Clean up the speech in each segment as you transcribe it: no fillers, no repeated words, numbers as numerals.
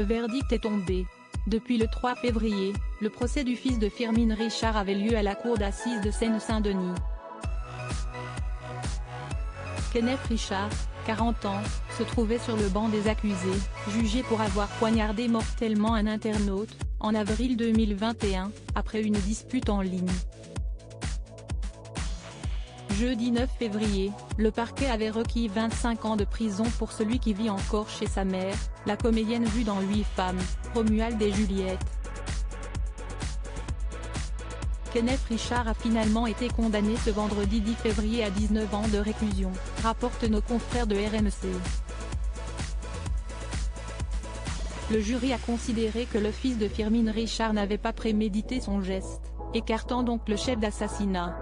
Le verdict est tombé. Depuis le 3 février, le procès du fils de Firmin Richard avait lieu à la cour d'assises de Seine-Saint-Denis. Kenneth Richard, 40 ans, se trouvait sur le banc des accusés, jugé pour avoir poignardé mortellement un internaute, en avril 2021, après une dispute en ligne. Jeudi 9 février, le parquet avait requis 25 ans de prison pour celui qui vit encore chez sa mère, la comédienne vue dans 8 femmes, Romuald et Juliette. Kenneth Richard a finalement été condamné ce vendredi 10 février à 19 ans de réclusion, rapportent nos confrères de RMC. Le jury a considéré que le fils de Firmin Richard n'avait pas prémédité son geste, écartant donc le chef d'assassinat.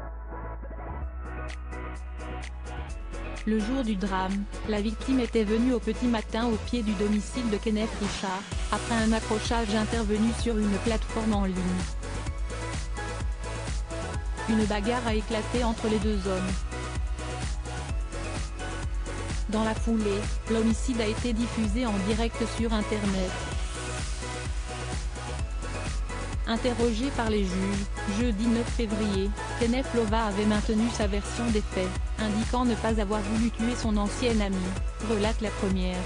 Le jour du drame, la victime était venue au petit matin au pied du domicile de Kenneth Richard, après un accrochage intervenu sur une plateforme en ligne. Une bagarre a éclaté entre les deux hommes. Dans la foulée, l'homicide a été diffusé en direct sur Internet. Interrogé par les juges, jeudi 9 février, Kenneth Lova avait maintenu sa version des faits, indiquant ne pas avoir voulu tuer son ancienne amie, relate la première.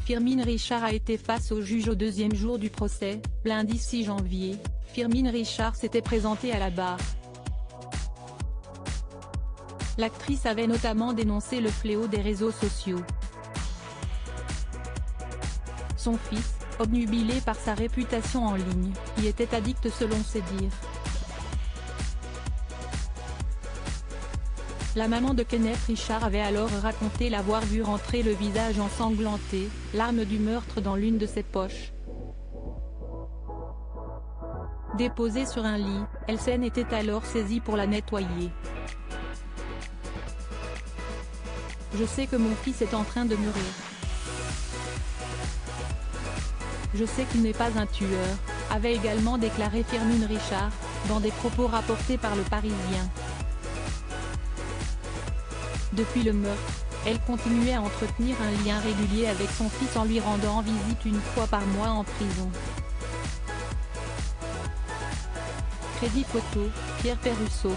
Firmin Richard a été face au juge au deuxième jour du procès, lundi 6 janvier, Firmin Richard s'était présenté à la barre. L'actrice avait notamment dénoncé le fléau des réseaux sociaux. Son fils, obnubilé par sa réputation en ligne, y était addict selon ses dires. La maman de Kenneth Richard avait alors raconté l'avoir vu rentrer le visage ensanglanté, l'arme du meurtre dans l'une de ses poches. Déposée sur un lit, Elsene était alors saisie pour la nettoyer. Je sais que mon fils est en train de mourir. Je sais qu'il n'est pas un tueur, avait également déclaré Firmin Richard, dans des propos rapportés par Le Parisien. Depuis le meurtre, elle continuait à entretenir un lien régulier avec son fils en lui rendant visite une fois par mois en prison. Crédit photo, Pierre Perrusso.